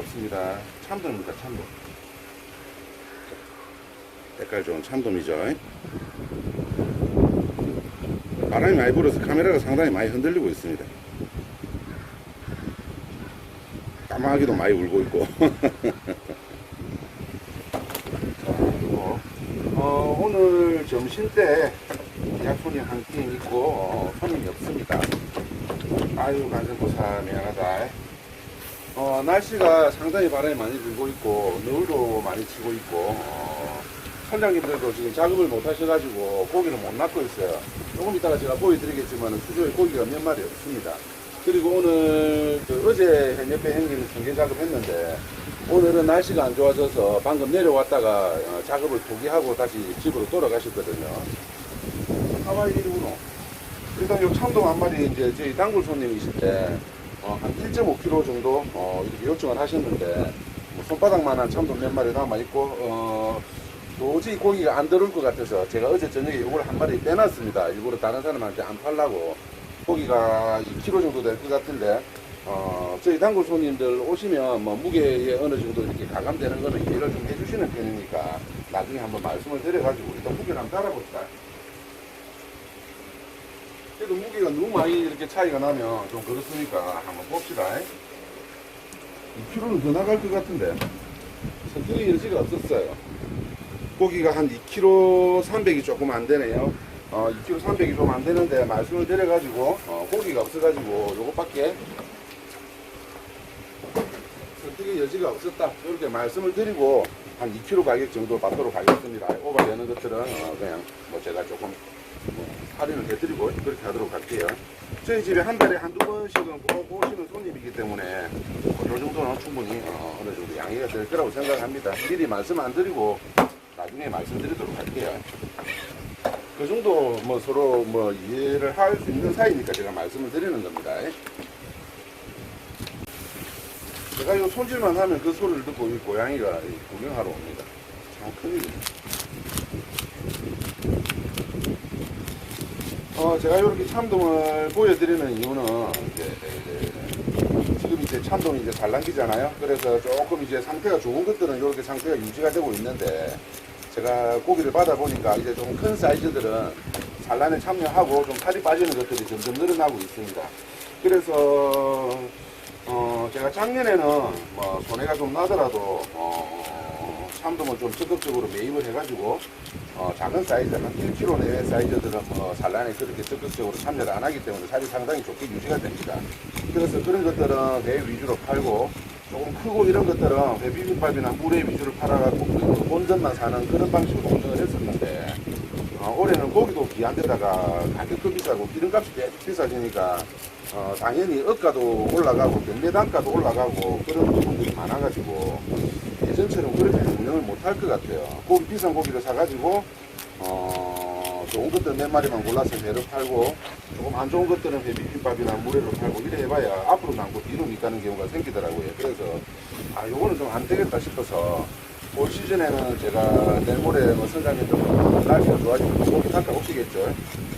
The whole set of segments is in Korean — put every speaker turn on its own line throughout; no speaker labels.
있습니다. 참돔입니다. 참돔. 색깔 좋은 참돔이죠. 바람이 많이 불어서 카메라가 상당히 많이 흔들리고 있습니다. 까마귀도 많이 울고 있고. 자, 그리고 오늘 점심때 예약 손님 한 팀 있고 손님이 없습니다. 아유, 간생고사 미안하다. 날씨가 상당히 바람이 많이 불고 있고 노을도 많이 치고 있고 선장님들도 지금 작업을 못 하셔가지고 고기를 못 낚고 있어요. 조금 이따가 제가 보여드리겠지만 수조에 고기가 몇 마리 없습니다. 그리고 오늘 어제 옆에 형님 중계 작업했는데 오늘은 날씨가 안 좋아져서 방금 내려왔다가 작업을 포기하고 다시 집으로 돌아가셨거든요. 하와이 이리구나. 일단 요 참돔 한 마리 이제 저희 단골 손님이실 때 한 1.5kg 정도 이렇게 요청을 하셨는데 뭐 손바닥만한 참돔 몇 마리 남아있고 도저히 고기가 안 들어올 것 같아서 제가 어제 저녁에 이걸 한 마리 빼놨습니다. 일부러 다른 사람한테 안 팔라고. 고기가 2kg 정도 될 것 같은데 저희 단골 손님들 오시면 뭐 무게에 어느 정도 이렇게 가감되는 거는 이해를 좀 해주시는 편이니까 나중에 한번 말씀을 드려가지고 일단 무게를 한번 달아봅시다. 그래도 무게가 너무 많이 이렇게 차이가 나면 좀 그렇으니까 한번 봅시다. 2kg는 더 나갈 것 같은데 선택의 여지가 없었어요. 고기가 한 2kg 300이 조금 안 되네요. 2kg 300이 좀 안 되는데 말씀을 드려가지고 고기가 없어가지고 요것밖에 선택의 여지가 없었다. 이렇게 말씀을 드리고 한 2kg 가격 정도 받도록 하겠습니다. 오버되는 것들은 그냥 뭐 제가 조금 할인을 해드리고 그렇게 하도록 할게요. 저희 집에 한 달에 한두 번씩은 꼭 오시는 손님이기 때문에 이 정도는 충분히 어느 정도 양해가 될 거라고 생각합니다. 미리 말씀 안 드리고 나중에 말씀드리도록 할게요. 그 정도 뭐 서로 뭐 이해를 할 수 있는 사이니까 제가 말씀을 드리는 겁니다. 제가 이 손질만 하면 그 소리를 듣고 이 고양이가 구경하러 옵니다. 참 큰일이에요. 제가 이렇게 참돔을 보여드리는 이유는 지금 이제 참돔이 이제 산란기잖아요. 그래서 조금 이제 상태가 좋은 것들은 이렇게 상태가 유지가 되고 있는데 제가 고기를 받아보니까 이제 좀 큰 사이즈들은 산란에 참여하고 좀 살이 빠지는 것들이 점점 늘어나고 있습니다. 그래서 제가 작년에는 뭐 손해가 좀 나더라도 참돔을 좀 적극적으로 매입을 해가지고 작은 사이즈 한 1kg 내외 사이즈들은 뭐 산란에 그렇게 적극적으로 참여를 안 하기 때문에 살이 상당히 좋게 유지가 됩니다. 그래서 그런 것들은 배 위주로 팔고 조금 크고 이런 것들은 배 비빔밥이나 물회 위주로 팔아갖고 본전만 사는 그런 방식으로 운영을 했었는데 올해는 고기도 귀한 데다가 가격도 비싸고 기름값이 계속 비싸지니까 당연히 억가도 올라가고 경매 단가도 올라가고 그런 부분들이 많아가지고 예전처럼 그렇게 운영을 못할 것 같아요. 고기 비싼 고기를 사가지고 좋은 것들 몇 마리만 골라서 배로 팔고 조금 안 좋은 것들은 배 비빔밥이나 물회로 팔고 이래 해봐야 앞으로 남고 뒤로 못 가는 경우가 생기더라고요. 그래서 요거는 좀 안 되겠다 싶어서 올 시즌에는 제가 내일 모레 선장님들 날씨가 좋아지면 고기 단가 오시겠죠.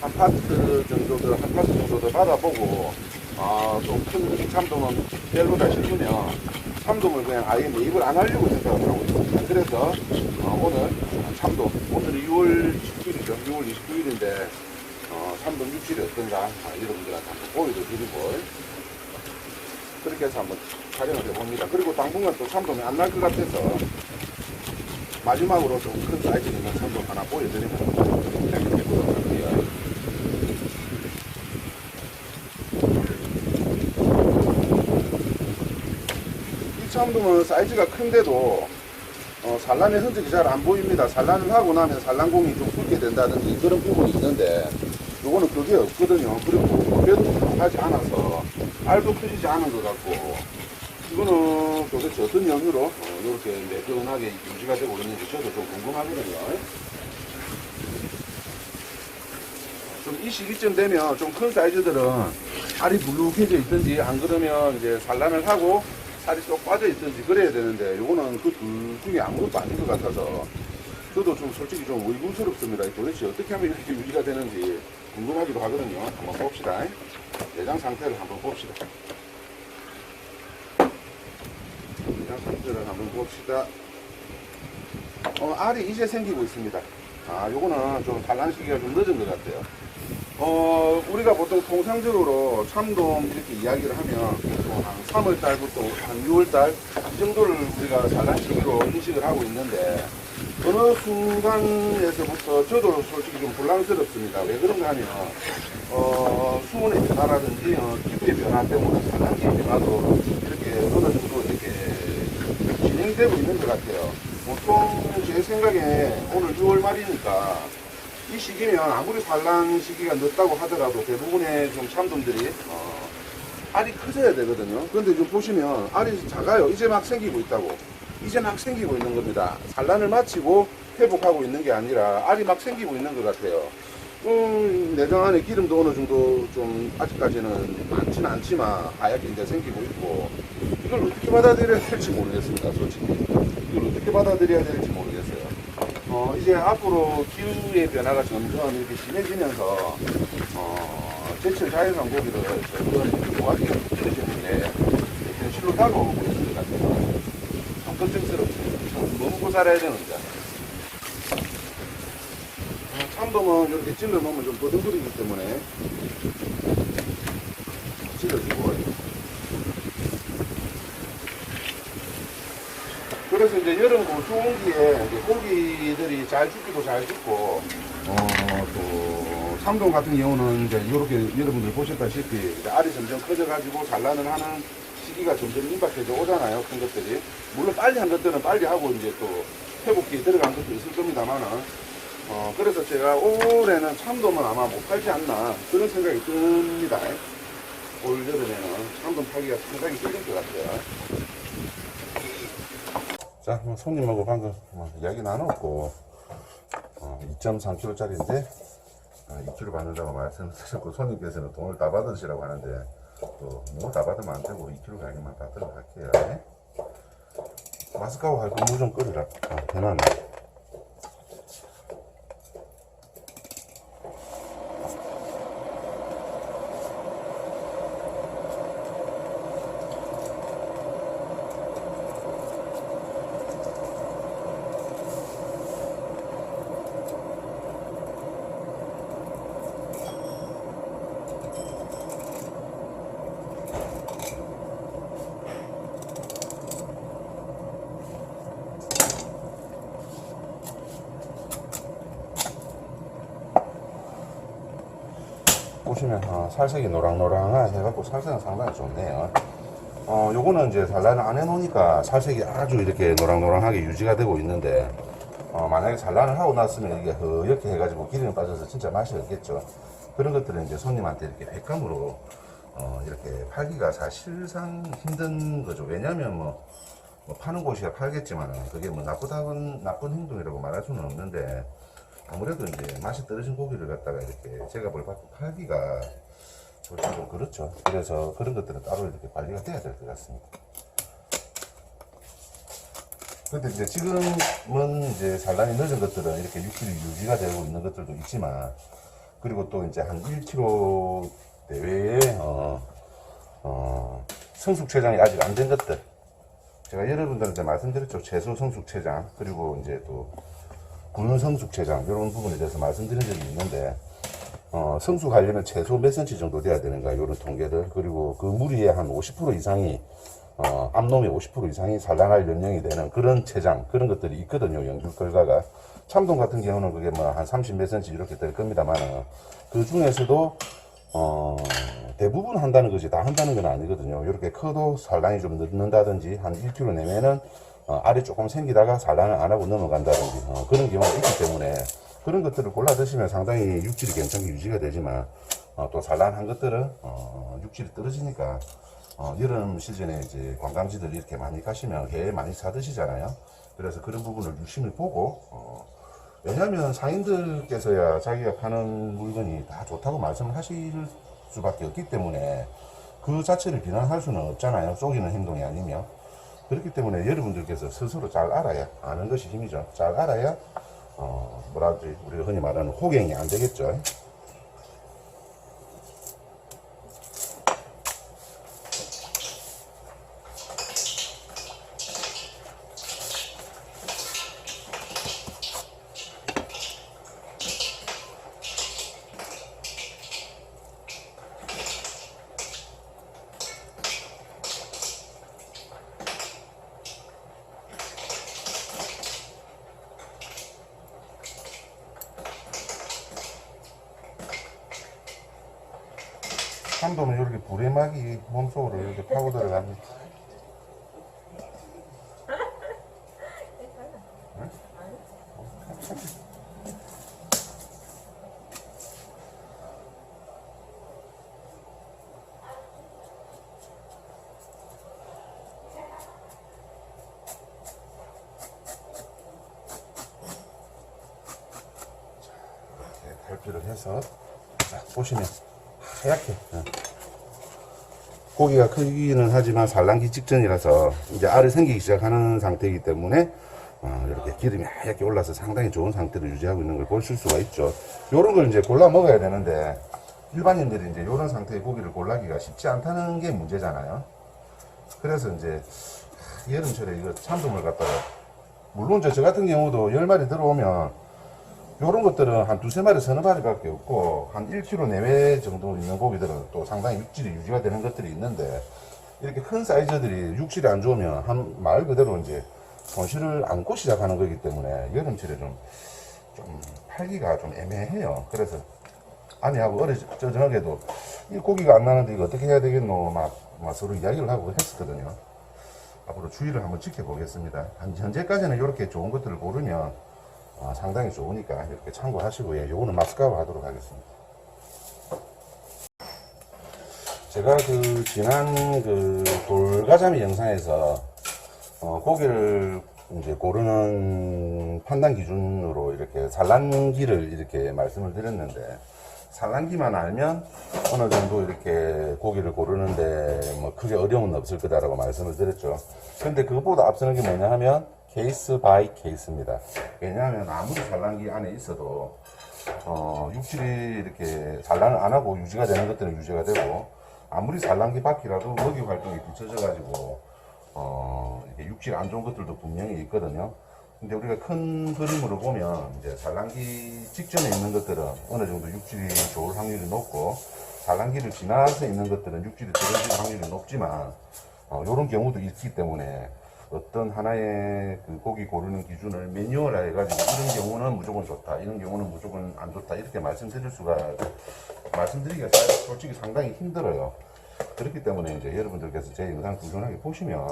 한 파트 정도들 받아보고 좀 큰 참돔은 별로다 싶으면 참돔을 그냥 아예 매입을 안 하려고 생각을 하고 있습니다. 그래서 오늘 참돔, 오늘은 6월 29일이죠. 6월 29일인데 참돔 육질이 어떤가 여러분들한테 한번 보여드리고 그렇게 해서 한번 촬영을 해봅니다. 그리고 당분간 또 참돔이 안 날 것 같아서 마지막으로 좀 큰 사이즈 있는 참돔 하나 보여드리면 해보도록 할게요. 이 참돔은 사이즈가 큰데도 산란의 흔적이 잘 안 보입니다. 산란을 하고 나면 산란공이 좀 굵게 된다든지 그런 부분이 있는데 요거는 그게 없거든요. 그리고 배도 하지 않아서 알도 커지지 않은 것 같고 이거는 도대체 어떤 연유로 이렇게 매끈하게 유지가 되고 있는지 저도 좀 궁금하거든요. 좀 이 시기쯤 되면 좀 큰 사이즈들은 알이 불룩해져 있든지 안 그러면 이제 산란을 하고 살이 쏙 빠져 있든지 그래야 되는데 요거는 그 둘 중에 아무것도 아닌 것 같아서 저도 좀 솔직히 좀 의구스럽습니다. 도대체 어떻게 하면 이렇게 유지가 되는지 궁금하기도 하거든요. 한번 봅시다. 내장 상태를 한번 봅시다. 살란 상태를 한번 봅시다. 알이 이제 생기고 있습니다. 요거는 좀 산란 시기가 좀 늦은 것 같아요. 우리가 보통 통상적으로 참돔 이렇게 이야기를 하면 보통 한 3월달부터 한 6월달 이 정도를 우리가 산란 시기로 인식을 하고 있는데 어느 순간에서부터 저도 솔직히 좀 불안스럽습니다. 왜 그런가 하면 수온의 변화라든지 기후의 변화 때문에 산란기의 변화도 이렇게 어느 정도 이렇게 진행되고 있는 것 같아요. 보통 제 생각에 오늘 6월 말이니까 이 시기면 아무리 산란 시기가 늦다고 하더라도 대부분의 좀 참돔들이 알이 커져야 되거든요. 그런데 지금 보시면 알이 작아요. 이제 막 생기고 있다고. 이제 막 생기고 있는 겁니다. 산란을 마치고 회복하고 있는 게 아니라 알이 막 생기고 있는 것 같아요. 내장 안에 기름도 어느 정도 좀 아직까지는 많지는 않지만 하얗게 이제 생기고 있고 이걸 어떻게 받아들여야 될지 모르겠습니다. 솔직히 이걸 어떻게 받아들여야 될지 모르겠어요. 이제 앞으로 기후의 변화가 점점 이렇게 심해지면서 제철 자연산 고기를 저희는 좋아하기 때문에 현실로 다가오고 있는 것 같아요. 좀 걱정스럽습니다. 너무 살아야 되는데. 참돔은 이렇게 찔러 놓으면 좀 버둥거리기 때문에 찔러주고. 그래서 이제 여름 고수온기에 고기들이 잘 죽기도 잘 죽고, 또 참돔 같은 경우는 이제 이렇게 여러분들 보셨다시피 이제 알이 점점 커져가지고 산란을 하는 시기가 점점 임박해져 오잖아요. 큰 것들이. 물론 빨리 한 것들은 빨리 하고 이제 또 회복기에 들어간 것도 있을 겁니다만은. 그래서 제가 올해는 참돔은 아마 못 팔지 않나 그런 생각이 듭니다. 올 여름에는 참돔 팔기가 상당히 힘들 것 같아요. 자, 손님하고 방금 이야기 나눴고 2.3kg짜리인데 2kg 받는다고 말씀드렸고 손님께서는 돈을 다 받으시라고 하는데 또 뭐 다 받으면 안 되고 2kg 가격만 받도록 할게요. 네? 마스카고 할 거 무 좀 끓여라. 대단하네. 보시면 살색이 노랑노랑하 해갖고 살색은 상당히 좋네요. 요거는 이제 산란을 안 해놓으니까 살색이 아주 이렇게 노랑노랑하게 유지가 되고 있는데 만약에 산란을 하고 났으면 이게 이렇게 해가지고 기름이 빠져서 진짜 맛이 없겠죠. 그런 것들은 이제 손님한테 이렇게 백감으로 이렇게 팔기가 사실상 힘든 거죠. 왜냐하면 뭐 파는 곳이야 팔겠지만 그게 뭐 나쁜 행동이라고 말할 수는 없는데 아무래도 이제 맛이 떨어진 고기를 갖다가 이렇게 제값을 받고 팔기가 좀 그렇죠. 그래서 그런 것들은 따로 이렇게 관리가 돼야 될 것 같습니다. 근데 이제 지금은 이제 산란이 늦은 것들은 이렇게 6kg 유지가 되고 있는 것들도 있지만 그리고 또 이제 한 1kg 내외에 성숙체장이 아직 안 된 것들 제가 여러분들한테 말씀드렸죠. 채소 성숙체장 그리고 이제 또 군은 성숙체장 이런 부분에 대해서 말씀드린 적이 있는데 성숙하려면 최소 몇 cm 정도 돼야 되는가 이런 통계들 그리고 그 무리의 한 50% 이상이 암놈의 50% 이상이 산란할 연령이 되는 그런 체장 그런 것들이 있거든요. 연구 결과가 참돔 같은 경우는 그게 뭐 한 30 몇 cm 이렇게 될 겁니다만 그 중에서도 대부분 한다는 것이 다 한다는 건 아니거든요. 이렇게 커도 산란이 좀 늦는다든지 한 1kg 내면은 알이 조금 생기다가 산란을 안 하고 넘어간다든지 그런 경우가 있기 때문에 그런 것들을 골라 드시면 상당히 육질이 괜찮게 유지가 되지만 또 산란한 것들은 육질이 떨어지니까 여름 시즌에 이제 관광지들 이렇게 많이 가시면 게 많이 사 드시잖아요. 그래서 그런 부분을 유심히 보고 왜냐하면 상인들께서야 자기가 파는 물건이 다 좋다고 말씀을 하실 수밖에 없기 때문에 그 자체를 비난할 수는 없잖아요. 속이는 행동이 아니면. 그렇기 때문에 여러분들께서 스스로 잘 알아야 아는 것이 힘이죠. 잘 알아야 뭐라 하지 우리가 흔히 말하는 호갱이 안 되겠죠. 참돔은 이렇게 부리막이 몸속으로 이렇게 파고 들어갑니다. 갈피를 해서, 자, 보시면 하얗게 고기가 크기는 하지만 산란기 직전이라서 이제 알이 생기기 시작하는 상태이기 때문에 이렇게 기름이 하얗게 올라서 상당히 좋은 상태를 유지하고 있는 걸 보실 수가 있죠. 요런 걸 이제 골라 먹어야 되는데 일반인들이 이제 요런 상태의 고기를 골라기가 쉽지 않다는 게 문제잖아요. 그래서 이제 여름철에 이거 참돔을 갖다가, 물론 저 같은 경우도 10마리 들어오면 요런 것들은 한 두세 마리, 서너 마리밖에 없고, 한 1kg 내외 정도 있는 고기들은 또 상당히 육질이 유지가 되는 것들이 있는데, 이렇게 큰 사이즈들이 육질이 안 좋으면 말 그대로 이제 손실을 안고 시작하는 거기 때문에 여름철에 좀 팔기가 좀 애매해요. 그래서 아내하고 어저께도 이 고기가 안 나는데 이거 어떻게 해야 되겠노 막 서로 이야기를 하고 했었거든요. 앞으로 주의를 한번 지켜보겠습니다. 현재까지는 이렇게 좋은 것들을 고르면 상당히 좋으니까 이렇게 참고하시고요. 요거는 마스카바 하도록 하겠습니다. 제가 지난 돌가자미 영상에서 고기를 이제 고르는 판단 기준으로 이렇게 산란기를 이렇게 말씀을 드렸는데, 산란기만 알면 어느 정도 이렇게 고기를 고르는데 뭐 크게 어려움은 없을 거다라고 말씀을 드렸죠. 근데 그것보다 앞서는 게 뭐냐 하면 케이스 바이 케이스입니다. 왜냐하면 아무리 산란기 안에 있어도 육질이 이렇게 산란을 안 하고 유지가 되는 것들은 유지가 되고, 아무리 산란기 밖이라도 먹이 활동이 뒤쳐져 가지고 이게 육질 안 좋은 것들도 분명히 있거든요. 근데 우리가 큰 그림으로 보면 이제 산란기 직전에 있는 것들은 어느 정도 육질이 좋을 확률이 높고, 산란기를 지나서 있는 것들은 육질이 떨어질 확률이 높지만 이런 경우도 있기 때문에 어떤 하나의 고기 고르는 기준을 매뉴얼화 해가지고 이런 경우는 무조건 좋다, 이런 경우는 무조건 안 좋다, 이렇게 말씀드리기가 솔직히 상당히 힘들어요. 그렇기 때문에 이제 여러분들께서 제 영상 꾸준하게 보시면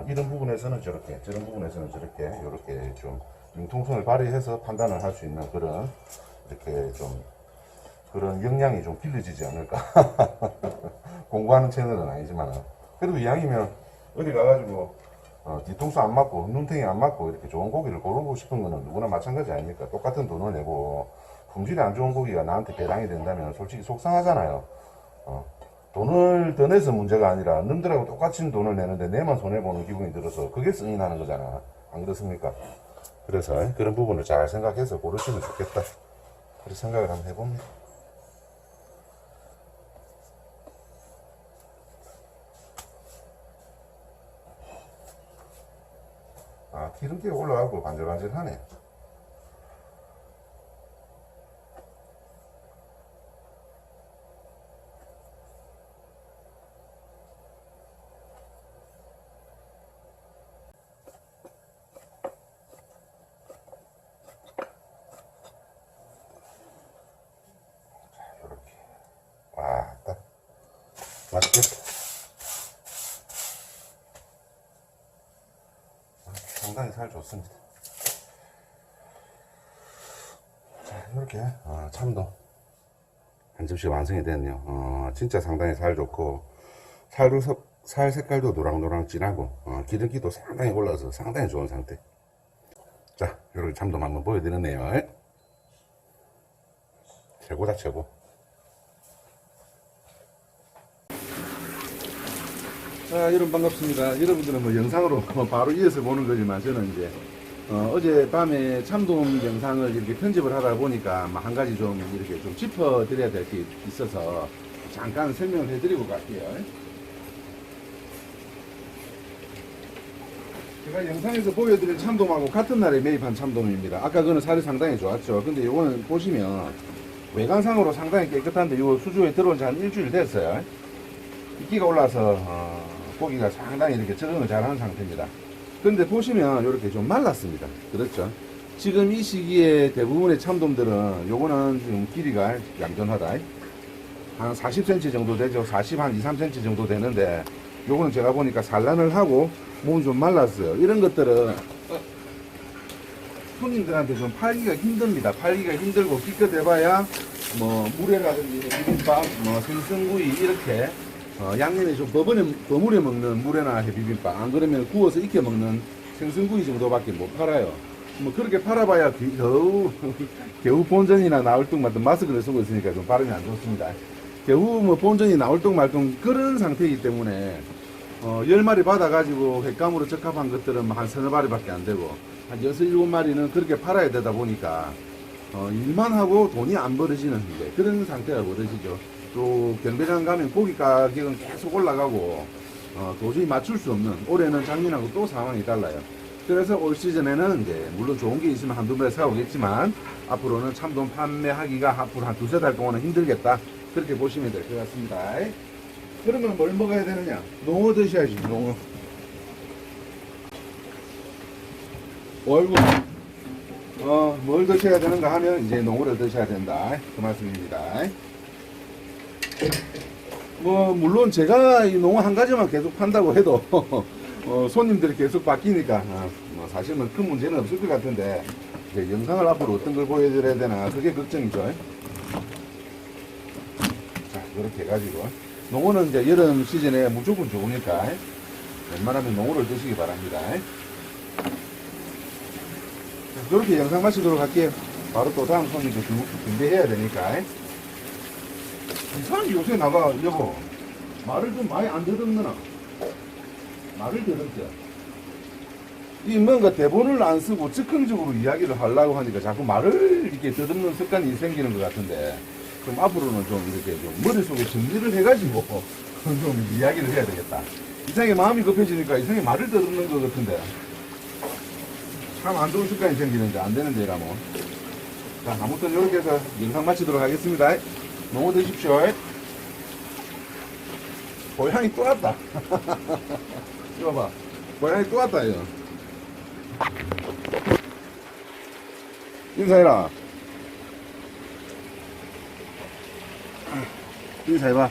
이런 부분에서는 저렇게, 저런 부분에서는 저렇게, 이렇게 좀 융통성을 발휘해서 판단을 할 수 있는 그런, 이렇게 좀 그런 역량이 좀 길러지지 않을까. 공부하는 채널은 아니지만 그래도 이왕이면 어디 가가지고 뒤통수 안 맞고 눈탱이 안 맞고 이렇게 좋은 고기를 고르고 싶은 거는 누구나 마찬가지 아닙니까? 똑같은 돈을 내고 품질이 안 좋은 고기가 나한테 배당이 된다면 솔직히 속상하잖아요. 돈을 더 내서 문제가 아니라 남들하고 똑같이 돈을 내는데 내만 손해보는 기분이 들어서 그게 성이 나는 거잖아. 안 그렇습니까? 그래서 그런 부분을 잘 생각해서 고르시면 좋겠다, 그런 생각을 한번 해봅니다. 기름기가 올라가고 반질반질하네. 이렇게. 와, 딱 맛있겠다. 상당히 살 좋습니다. 자, 이렇게 참돔 한 접시 완성이 됐네요. 진짜 상당히 살 좋고, 살 색깔도 노랑노랑 진하고 기름기도 상당히 올라서 상당히 좋은 상태. 자, 이렇게 참돔 한번 보여드렸네요. 최고다, 최고. 자, 여러분 반갑습니다. 여러분들은 뭐 영상으로 바로 이어서 보는 거지만 저는 이제 어제 밤에 참돔 영상을 이렇게 편집을 하다 보니까 한 가지 좀 이렇게 좀 짚어 드려야 될 게 있어서 잠깐 설명을 해드리고 갈게요. 제가 영상에서 보여드린 참돔하고 같은 날에 매입한 참돔입니다. 아까 그거는 살이 상당히 좋았죠. 근데 이거는 보시면 외관상으로 상당히 깨끗한데 이거 수조에 들어온 지 한 일주일 됐어요. 이끼가 올라서 고기가 상당히 이렇게 적응을 잘하는 상태입니다. 근데 보시면 이렇게 좀 말랐습니다. 그렇죠? 지금 이 시기에 대부분의 참돔들은 요거는 지금 길이가 얌전하다. 한 40cm 정도 되죠. 40, 한 2, 3cm 정도 되는데, 요거는 제가 보니까 산란을 하고 몸이 좀 말랐어요. 이런 것들은 손님들한테 좀 팔기가 힘듭니다. 팔기가 힘들고 기껏해봐야 뭐 물회라든지 비빔밥, 뭐 생선구이 이렇게 양념에 좀 버무려 먹는 물회나 비빔밥, 안 그러면 구워서 익혀 먹는 생선구이 정도밖에 못 팔아요. 뭐 그렇게 팔아봐야 겨우 본전이나 나올뚱 말뚱 마스크를 쓰고 있으니까 좀 발음이 안 좋습니다. 겨우 뭐 본전이 나올뚱 말뚱 그런 상태이기 때문에 10마리 받아가지고 횟감으로 적합한 것들은 한 서너 마리밖에 안 되고 한 6, 7마리는 그렇게 팔아야 되다 보니까 일만 하고 돈이 안 벌어지는 이제 그런 상태가 벌어지죠. 또 경매장 가면 고기 가격은 계속 올라가고 도저히 맞출 수 없는, 올해는 작년하고 또 상황이 달라요. 그래서 올 시즌에는 이제 물론 좋은 게 있으면 한두 배 사오겠지만 앞으로는 참돔 판매하기가 앞으로 한 두세 달 동안은 힘들겠다, 그렇게 보시면 될 것 같습니다. 그러면 뭘 먹어야 되느냐? 농어 드셔야지. 농어. 어이구. 뭘 드셔야 되는가 하면 이제 농어를 드셔야 된다, 그 말씀입니다. 뭐 물론 제가 이 농어 한 가지만 계속 판다고 해도 손님들이 계속 바뀌니까 뭐 사실 큰 문제는 없을 것 같은데, 이제 영상을 앞으로 어떤 걸 보여드려야 되나 그게 걱정이죠. 자, 이렇게 해가지고 농어는 이제 여름 시즌에 무조건 좋으니까 웬만하면 농어를 드시기 바랍니다. 그렇게 영상 마치도록 할게요. 바로 또 다음 손님도 준비해야 되니까. 이상하게 요새 나가, 여보, 말을 좀 많이 안 더듬느나? 말을 더듬죠. 이 뭔가 대본을 안 쓰고 즉흥적으로 이야기를 하려고 하니까 자꾸 말을 이렇게 더듬는 습관이 생기는 것 같은데, 그럼 앞으로는 좀 이렇게 좀 머릿속에 정리를 해가지고 좀 이야기를 해야 되겠다. 이상하게 마음이 급해지니까 이상하게 말을 더듬는 것 같은데, 참 안 좋은 습관이 생기는데 안 되는데, 이라면. 자, 아무튼 이렇게 해서 영상 마치도록 하겠습니다. 농어 드십시오. 고양이 또 왔다. 이거 봐. 고양이 또 왔다, 이거. 인사해라. 인사해봐.